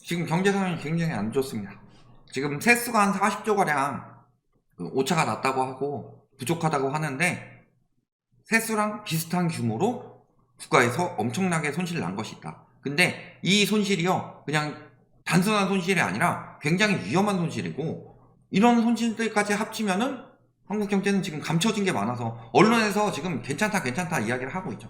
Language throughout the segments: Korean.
지금 경제 상황이 굉장히 안 좋습니다. 지금 세수가 한 40조가량 오차가 났다고 하고 부족하다고 하는데, 세수랑 비슷한 규모로 국가에서 엄청나게 손실을 난 것이 있다. 근데 이 손실이요, 그냥 단순한 손실이 아니라 굉장히 위험한 손실이고, 이런 손실들까지 합치면은 한국 경제는 지금 감춰진 게 많아서 언론에서 지금 괜찮다 이야기를 하고 있죠.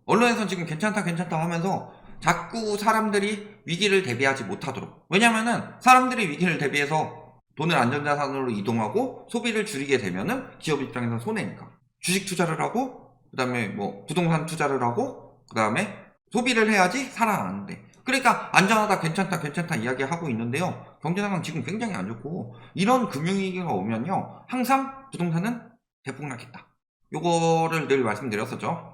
언론에서 지금 괜찮다 하면서 자꾸 사람들이 위기를 대비하지 못하도록, 왜냐면은 사람들이 위기를 대비해서 돈을 안전자산으로 이동하고 소비를 줄이게 되면은 기업 입장에서 손해니까 주식 투자를 하고, 그 다음에 뭐 부동산 투자를 하고, 그 다음에 소비를 해야지 살아나는데, 그러니까 안전하다 괜찮다 이야기하고 있는데요, 경제 상황 지금 굉장히 안 좋고, 이런 금융위기가 오면요 항상 부동산은 대폭락했다, 요거를 늘 말씀드렸었죠.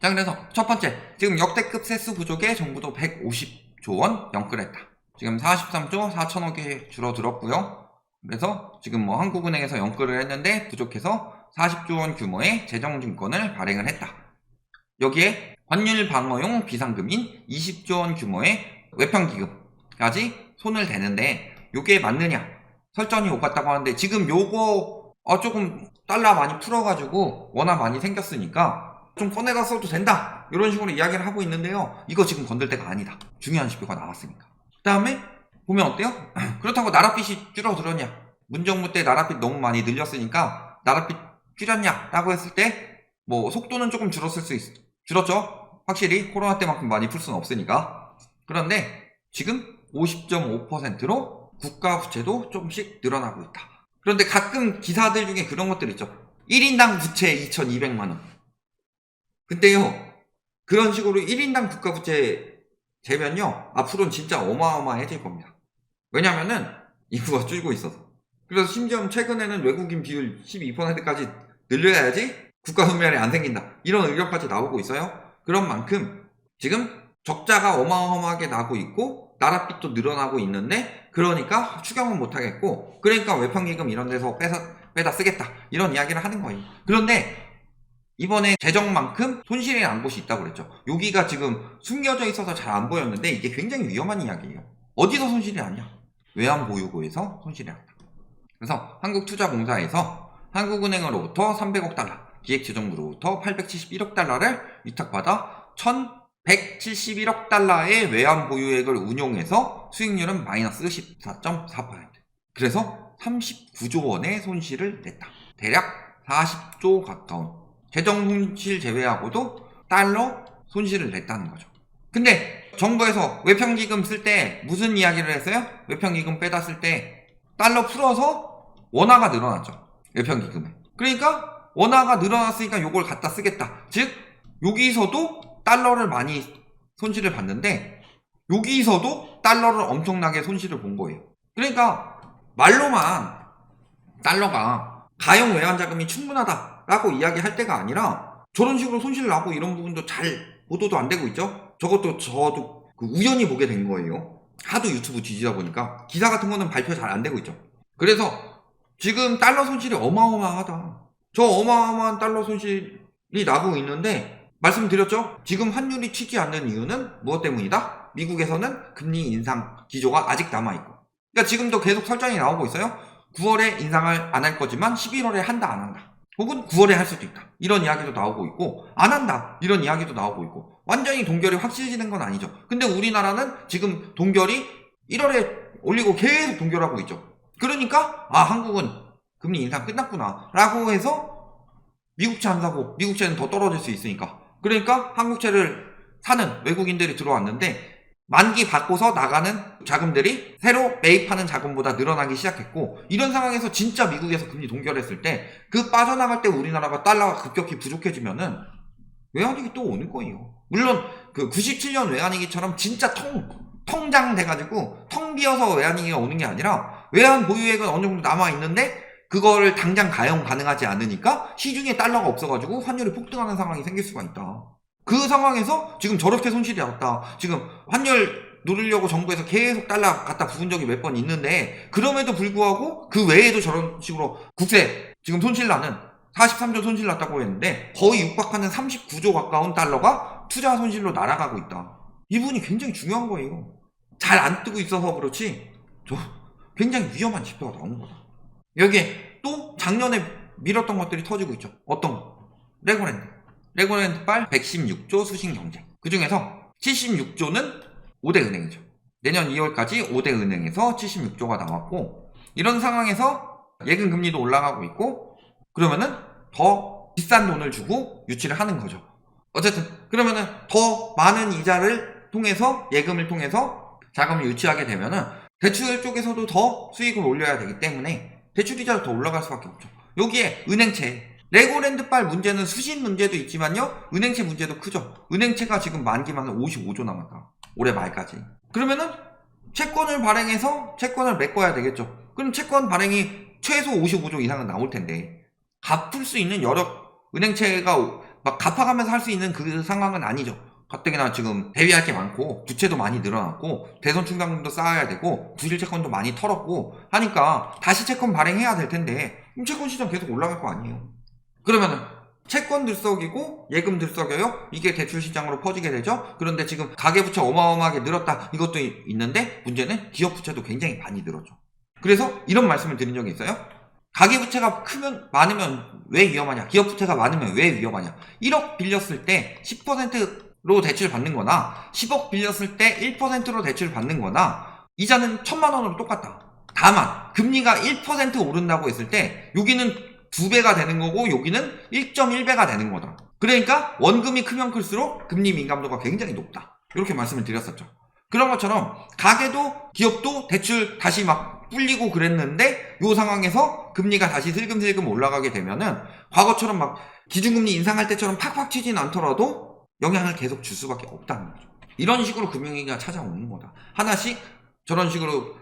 자, 그래서 첫 번째, 지금 역대급 세수 부족에 정부도 150조 원 연끌했다. 지금 43조 4천억이 줄어들었고요. 그래서 지금 뭐 한국은행에서 연끌을 했는데 부족해서 40조 원 규모의 재정증권을 발행을 했다. 여기에 환율 방어용 비상금인 20조 원 규모의 외평기금까지 손을 대는데, 요게 맞느냐? 설전이 오갔다고 하는데, 지금 요거 조금 달러 많이 풀어가지고 원화 많이 생겼으니까 좀 꺼내다 써도 된다, 이런 식으로 이야기를 하고 있는데요, 이거 지금 건들 때가 아니다. 중요한 지표가 나왔으니까. 그 다음에 보면 어때요? 그렇다고 나랏빚이 줄어들었냐? 문정부 때 나랏빚 너무 많이 늘렸으니까 나랏빚 줄였냐? 라고 했을 때 뭐 속도는 조금 줄었죠? 확실히 코로나 때만큼 많이 풀 수는 없으니까. 그런데 지금 50.5%로 국가 부채도 조금씩 늘어나고 있다. 그런데 가끔 기사들 중에 그런 것들 있죠. 1인당 부채 2,200만원. 근데요, 그런 식으로 1인당 국가 부채 재면요, 앞으로는 진짜 어마어마해질 겁니다. 왜냐면은 인구가 줄고 있어서. 그래서 심지어 최근에는 외국인 비율 12%까지 늘려야지 국가 소멸이 안 생긴다, 이런 의견까지 나오고 있어요. 그런 만큼 지금 적자가 어마어마하게 나고 있고 나랏빚도 늘어나고 있는데, 그러니까 추경은 못하겠고, 그러니까 외평기금 이런 데서 빼다 쓰겠다, 이런 이야기를 하는 거예요. 그런데 이번에 재정만큼 손실이 난 곳이 있다고 그랬죠. 여기가 지금 숨겨져 있어서 잘 안 보였는데, 이게 굉장히 위험한 이야기예요. 어디서 손실이 났냐? 외환보유고에서 손실이 났다. 그래서 한국투자공사에서 한국은행으로부터 300억 달러, 기획재정부로부터 871억 달러를 위탁받아 1171억 달러의 외환보유액을 운용해서 수익률은 마이너스 14.4%. 그래서 39조 원의 손실을 냈다. 대략 40조 가까운 재정 손실 제외하고도 달러 손실을 냈다는 거죠. 근데 정부에서 외평기금 쓸 때 무슨 이야기를 했어요? 외평기금 빼다 쓸 때 달러 풀어서 원화가 늘어났죠, 외평기금에. 그러니까 원화가 늘어났으니까 요걸 갖다 쓰겠다. 즉 여기서도 달러를 많이 손실을 봤는데, 여기서도 달러를 엄청나게 손실을 본 거예요. 그러니까 말로만 달러가 가용 외환자금이 충분하다 라고 이야기할 때가 아니라, 저런 식으로 손실 나고 이런 부분도 잘 보도도 안 되고 있죠. 저도 우연히 보게 된 거예요. 하도 유튜브 뒤지다 보니까. 기사 같은 거는 발표 잘 안 되고 있죠. 그래서 지금 달러 손실이 어마어마하다. 저 어마어마한 달러 손실이 나고 있는데, 말씀드렸죠? 지금 환율이 튀지 않는 이유는 무엇 때문이다? 미국에서는 금리 인상 기조가 아직 남아있고, 그러니까 지금도 계속 설정이 나오고 있어요. 9월에 인상을 안 할 거지만 11월에 한다 안 한다, 혹은 9월에 할 수도 있다, 이런 이야기도 나오고 있고, 안 한다 이런 이야기도 나오고 있고, 완전히 동결이 확실해지는 건 아니죠. 근데 우리나라는 지금 동결이 1월에 올리고 계속 동결하고 있죠. 그러니까 한국은 금리 인상 끝났구나 라고 해서 미국채 안 사고, 미국채는 더 떨어질 수 있으니까, 그러니까 한국채를 사는 외국인들이 들어왔는데, 만기 받고서 나가는 자금들이 새로 매입하는 자금보다 늘어나기 시작했고, 이런 상황에서 진짜 미국에서 금리 동결했을 때 그 빠져나갈 때 우리나라가 달러가 급격히 부족해지면은 외환위기 또 오는 거예요. 물론 그 97년 외환위기처럼 진짜 통장 돼가지고 텅 비어서 외환위기가 오는 게 아니라, 외환 보유액은 어느 정도 남아있는데 그거를 당장 가용 가능하지 않으니까 시중에 달러가 없어가지고 환율이 폭등하는 상황이 생길 수가 있다. 그 상황에서 지금 저렇게 손실이 났다. 지금 환율 누르려고 정부에서 계속 달러 갖다 부은 적이 몇 번 있는데, 그럼에도 불구하고 그 외에도 저런 식으로 국세 지금 손실 나는 43조 손실 났다고 했는데, 거의 육박하는 39조 가까운 달러가 투자 손실로 날아가고 있다. 이 부분이 굉장히 중요한 거예요. 잘 안 뜨고 있어서 그렇지 굉장히 위험한 지표가 나오는 거다. 여기에 또 작년에 밀었던 것들이 터지고 있죠. 어떤 거? 레고랜드 빨 116조 수신경제. 그 중에서 76조는 5대 은행이죠. 내년 2월까지 5대 은행에서 76조가 나왔고, 이런 상황에서 예금 금리도 올라가고 있고, 그러면은 더 비싼 돈을 주고 유치를 하는 거죠. 어쨌든 그러면은 더 많은 이자를 통해서, 예금을 통해서 자금을 유치하게 되면은 대출 쪽에서도 더 수익을 올려야 되기 때문에 대출 이자도 더 올라갈 수밖에 없죠. 여기에 은행채, 레고랜드빨 문제는 수신 문제도 있지만요, 은행채 문제도 크죠. 은행채가 지금 만기만 55조 남았다. 올해 말까지. 그러면은 채권을 발행해서 채권을 메꿔야 되겠죠. 그럼 채권 발행이 최소 55조 이상은 나올 텐데, 갚을 수 있는 여러 은행채가 막 갚아가면서 할 수 있는 그 상황은 아니죠. 가뜩이나 지금 대비할 게 많고 부채도 많이 늘어났고 대손 충당금도 쌓아야 되고 부실 채권도 많이 털었고 하니까 다시 채권 발행해야 될 텐데, 그럼 채권 시장 계속 올라갈 거 아니에요. 그러면은 채권 들썩이고 예금 들썩여요? 이게 대출 시장으로 퍼지게 되죠. 그런데 지금 가계부채 어마어마하게 늘었다, 이것도 있는데 문제는 기업부채도 굉장히 많이 늘었죠. 그래서 이런 말씀을 드린 적이 있어요. 가계부채가 많으면 왜 위험하냐, 기업부채가 많으면 왜 위험하냐. 1억 빌렸을 때 10%로 대출 받는 거나 10억 빌렸을 때 1%로 대출 받는 거나 이자는 1,000만 원으로 똑같다. 다만 금리가 1% 오른다고 했을 때 여기는 2배가 되는 거고 여기는 1.1배가 되는 거다. 그러니까 원금이 크면 클수록 금리 민감도가 굉장히 높다, 이렇게 말씀을 드렸었죠. 그런 것처럼 가게도 기업도 대출 다시 막 불리고 그랬는데, 이 상황에서 금리가 다시 슬금슬금 올라가게 되면은 과거처럼 막 기준금리 인상할 때처럼 팍팍 튀진 않더라도 영향을 계속 줄 수밖에 없다는 거죠. 이런 식으로 금융위기가 찾아오는 거다. 하나씩 저런 식으로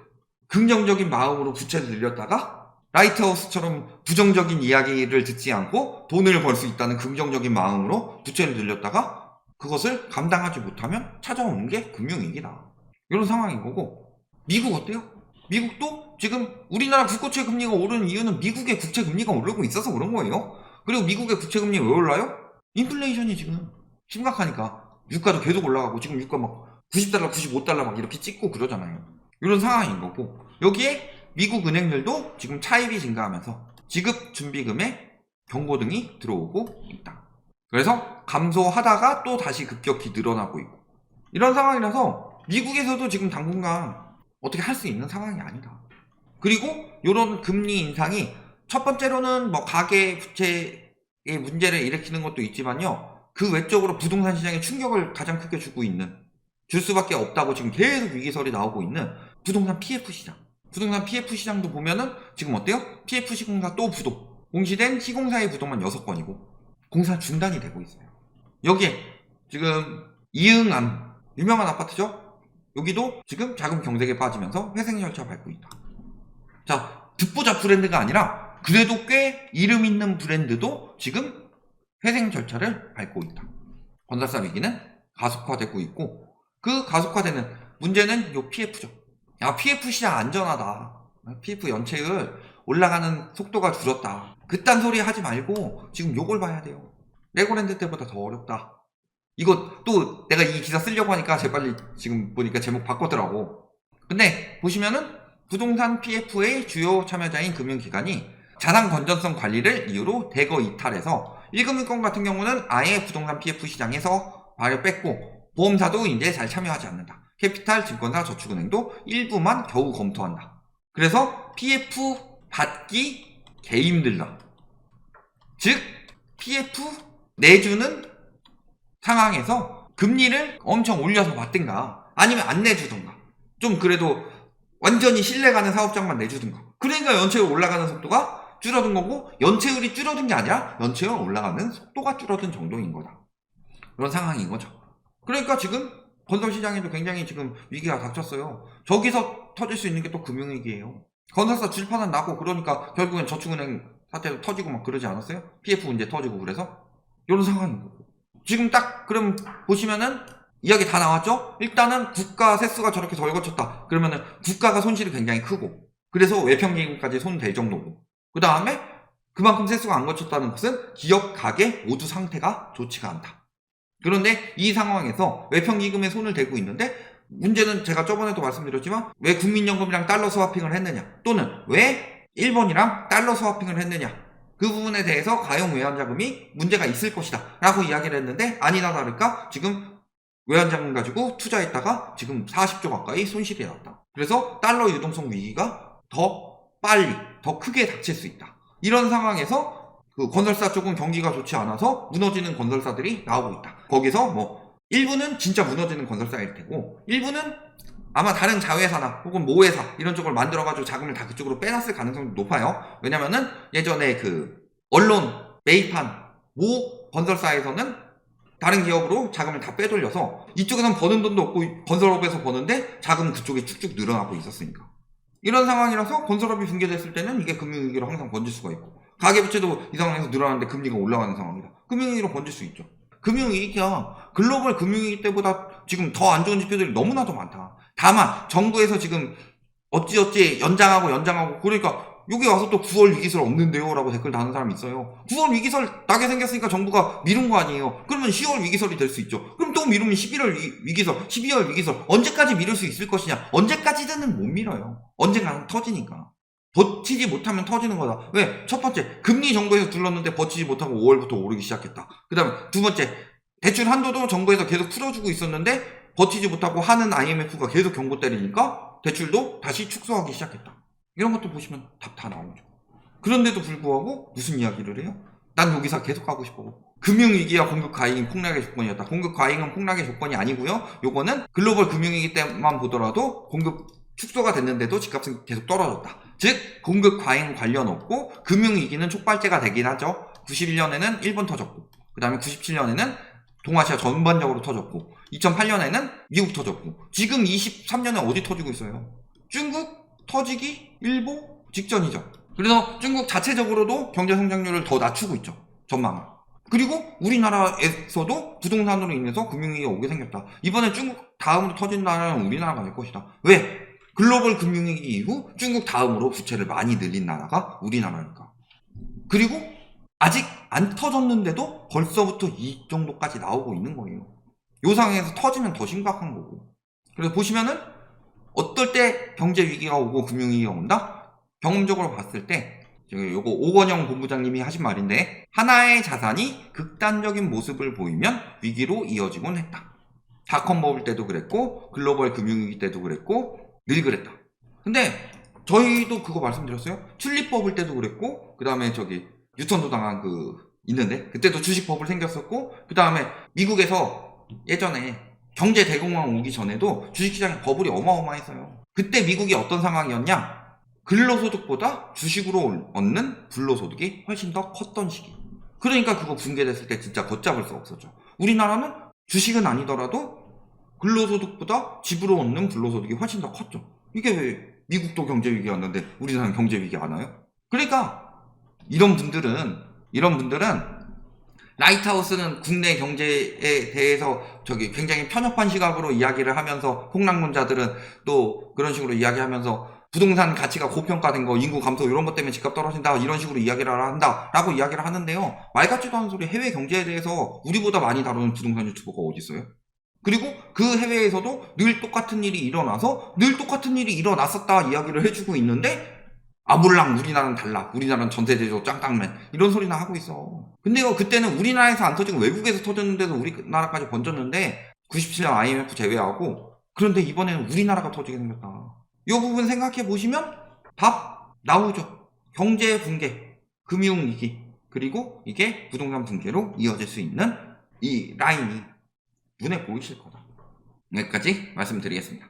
긍정적인 마음으로 부채를 늘렸다가 라이트하우스처럼 부정적인 이야기를 듣지 않고 돈을 벌 수 있다는 긍정적인 마음으로 부채를 늘렸다가 그것을 감당하지 못하면 찾아오는 게 금융위기다, 이런 상황인 거고. 미국 어때요? 미국도 지금 우리나라 국고채 금리가 오르는 이유는 미국의 국채 금리가 오르고 있어서 그런 거예요. 그리고 미국의 국채 금리 왜 올라요? 인플레이션이 지금 심각하니까 유가도 계속 올라가고, 지금 유가 막 90달러, 95달러 막 이렇게 찍고 그러잖아요. 이런 상황인 거고, 여기에 미국 은행들도 지금 차입이 증가하면서 지급 준비금에 경고등이 들어오고 있다. 그래서 감소하다가 또 다시 급격히 늘어나고 있고, 이런 상황이라서 미국에서도 지금 당분간 어떻게 할 수 있는 상황이 아니다. 그리고 이런 금리 인상이 첫 번째로는 뭐 가계 부채의 문제를 일으키는 것도 있지만요, 그 외적으로 부동산 시장에 충격을 가장 크게 줄 수밖에 없다고 지금 계속 위기설이 나오고 있는 부동산 PF 시장. 부동산 PF 시장도 보면은 지금 어때요? PF 시공사 또 부도, 공시된 시공사의 부도만 6건이고 공사 중단이 되고 있어요. 여기에 지금 이응암, 유명한 아파트죠? 여기도 지금 자금 경색에 빠지면서 회생 절차 밟고 있다. 자, 듣보잡 브랜드가 아니라 그래도 꽤 이름 있는 브랜드도 지금 회생 절차를 밟고 있다. 건설사 위기는 가속화되고 있고, 그 가속화되는 문제는 요 PF죠. 야, PF 시장 안전하다, PF 연체율 올라가는 속도가 줄었다, 그딴 소리 하지 말고 지금 요걸 봐야 돼요. 레고랜드 때보다 더 어렵다. 이거 또 내가 이 기사 쓰려고 하니까 재빨리 지금 보니까 제목 바꿨더라고. 근데 보시면은 부동산 PF의 주요 참여자인 금융기관이 자산 건전성 관리를 이유로 대거 이탈해서 1금융권 같은 경우는 아예 부동산 PF 시장에서 발을 뺐고, 보험사도 이제 잘 참여하지 않는다. 캐피탈, 증권사, 저축은행도 일부만 겨우 검토한다. 그래서 PF 받기 개 힘들다. 즉 PF 내주는 상황에서 금리를 엄청 올려서 받든가 아니면 안 내주든가, 좀 그래도 완전히 신뢰가는 사업장만 내주든가. 그러니까 연체율 올라가는 속도가 줄어든 거고, 연체율이 줄어든 게 아니라 연체율 올라가는 속도가 줄어든 정도인 거다, 그런 상황인 거죠. 그러니까 지금 건설시장에도 굉장히 지금 위기가 닥쳤어요. 저기서 터질 수 있는 게 또 금융위기예요. 건설사 질판은 나고 그러니까 결국엔 저축은행 사태도 터지고 막 그러지 않았어요? PF 문제 터지고. 그래서 이런 상황인 거고, 지금 딱 그럼 보시면은 이야기 다 나왔죠? 일단은 국가 세수가 저렇게 덜 거쳤다 그러면은 국가가 손실이 굉장히 크고, 그래서 외평기금까지 손 댈 정도고, 그 다음에 그만큼 세수가 안 거쳤다는 것은 기업, 가계 모두 상태가 좋지가 않다. 그런데 이 상황에서 외평기금에 손을 대고 있는데 문제는 제가 저번에도 말씀드렸지만 왜 국민연금이랑 달러 스와핑을 했느냐, 또는 왜 일본이랑 달러 스와핑을 했느냐, 그 부분에 대해서 가용 외환자금이 문제가 있을 것이다 라고 이야기를 했는데, 아니나 다를까 지금 외환자금 가지고 투자했다가 지금 40조 가까이 손실이 났다. 그래서 달러 유동성 위기가 더 빨리 더 크게 닥칠 수 있다. 이런 상황에서 그 건설사 쪽은 경기가 좋지 않아서 무너지는 건설사들이 나오고 있다. 거기서 뭐 일부는 진짜 무너지는 건설사일 테고, 일부는 아마 다른 자회사나 혹은 모회사 이런 쪽을 만들어가지고 자금을 다 그쪽으로 빼놨을 가능성이 높아요. 왜냐면은 예전에 그 언론 매입한 모 건설사에서는 다른 기업으로 자금을 다 빼돌려서 이쪽에선 버는 돈도 없고 건설업에서 버는데 자금은 그쪽에 쭉쭉 늘어나고 있었으니까. 이런 상황이라서 건설업이 붕괴됐을 때는 이게 금융위기로 항상 번질 수가 있고, 가계부채도 이 상황에서 늘어나는데 금리가 올라가는 상황이다. 금융위기로 번질 수 있죠. 금융위기가 글로벌 금융위기 때보다 지금 더 안 좋은 지표들이 너무나도 많다. 다만 정부에서 지금 어찌어찌 연장하고 그러니까 여기 와서 또 9월 위기설 없는데요 라고 댓글 다는 사람이 있어요. 9월 위기설 나게 생겼으니까 정부가 미룬 거 아니에요. 그러면 10월 위기설이 될 수 있죠. 그럼 또 미루면 11월 위기설, 12월 위기설, 언제까지 미룰 수 있을 것이냐. 언제까지는 못 미뤄요. 언젠가는 터지니까. 버티지 못하면 터지는 거다. 왜? 첫 번째, 금리 정부에서 둘렀는데 버티지 못하고 5월부터 오르기 시작했다. 그 다음에 두 번째, 대출 한도도 정부에서 계속 풀어주고 있었는데 버티지 못하고 하는 IMF가 계속 경고 때리니까 대출도 다시 축소하기 시작했다. 이런 것도 보시면 답 다 나오죠. 그런데도 불구하고 무슨 이야기를 해요? 난 여기서 계속 가고 싶어. 금융위기와 공급 과잉이 폭락의 조건이었다. 공급 과잉은 폭락의 조건이 아니고요. 요거는 글로벌 금융위기 때만 보더라도 공급 축소가 됐는데도 집값은 계속 떨어졌다. 즉 공급 과잉 관련 없고 금융위기는 촉발제가 되긴 하죠. 91년에는 일본 터졌고, 그 다음에 97년에는 동아시아 전반적으로 터졌고, 2008년에는 미국 터졌고, 지금 23년에 어디 터지고 있어요? 중국 터지기 일보 직전이죠. 그래서 중국 자체적으로도 경제 성장률을 더 낮추고 있죠. 전망을. 그리고 우리나라에서도 부동산으로 인해서 금융위기가 오게 생겼다. 이번에 중국 다음으로 터진 나라는 우리나라가 될 것이다. 왜? 글로벌 금융위기 이후 중국 다음으로 부채를 많이 늘린 나라가 우리나라니까. 그리고 아직 안 터졌는데도 벌써부터 이 정도까지 나오고 있는 거예요. 요 상황에서 터지면 더 심각한 거고. 그래서 보시면은 어떨 때 경제 위기가 오고 금융위기가 온다? 경험적으로 봤을 때 요거 오건영 본부장님이 하신 말인데, 하나의 자산이 극단적인 모습을 보이면 위기로 이어지곤 했다. 닷컴 버블 때도 그랬고 글로벌 금융위기 때도 그랬고 늘 그랬다. 근데 저희도 그거 말씀드렸어요. 튤립 버블 때도 그랬고, 그 다음에 저기 유턴도 당한 그 있는데 그때도 주식 버블 생겼었고, 그 다음에 미국에서 예전에 경제 대공황 오기 전에도 주식시장에 버블이 어마어마했어요. 그때 미국이 어떤 상황이었냐? 근로소득보다 주식으로 얻는 불로소득이 훨씬 더 컸던 시기. 그러니까 그거 붕괴됐을 때 진짜 걷잡을 수 없었죠. 우리나라는 주식은 아니더라도 근로소득보다 집으로 얻는 불로소득이 훨씬 더 컸죠. 이게 왜 미국도 경제위기 왔는데 우리나라는 경제위기 안 와요? 그러니까 이런 분들은 라이트하우스는 국내 경제에 대해서 저기 굉장히 편협한 시각으로 이야기를 하면서, 폭락론자들은 또 그런 식으로 이야기하면서 부동산 가치가 고평가된 거, 인구 감소 이런 것 때문에 집값 떨어진다 이런 식으로 이야기를 한다 라고 이야기를 하는데요. 말 같지도 않은 소리. 해외 경제에 대해서 우리보다 많이 다루는 부동산 유튜버가 어디 있어요? 그리고 그 해외에서도 늘 똑같은 일이 일어나서 늘 똑같은 일이 일어났었다 이야기를 해주고 있는데, 몰랑 우리나라는 달라, 우리나라는 전세제조 짱땅맨 이런 소리나 하고 있어. 근데요, 그때는 우리나라에서 안 터지고 외국에서 터졌는데도 우리나라까지 번졌는데 97년 IMF 제외하고. 그런데 이번에는 우리나라가 터지게 생겼다. 이 부분 생각해 보시면 답 나오죠. 경제 붕괴, 금융위기, 그리고 이게 부동산 붕괴로 이어질 수 있는 이 라인이 눈에 보이실 거다. 여기까지 말씀드리겠습니다.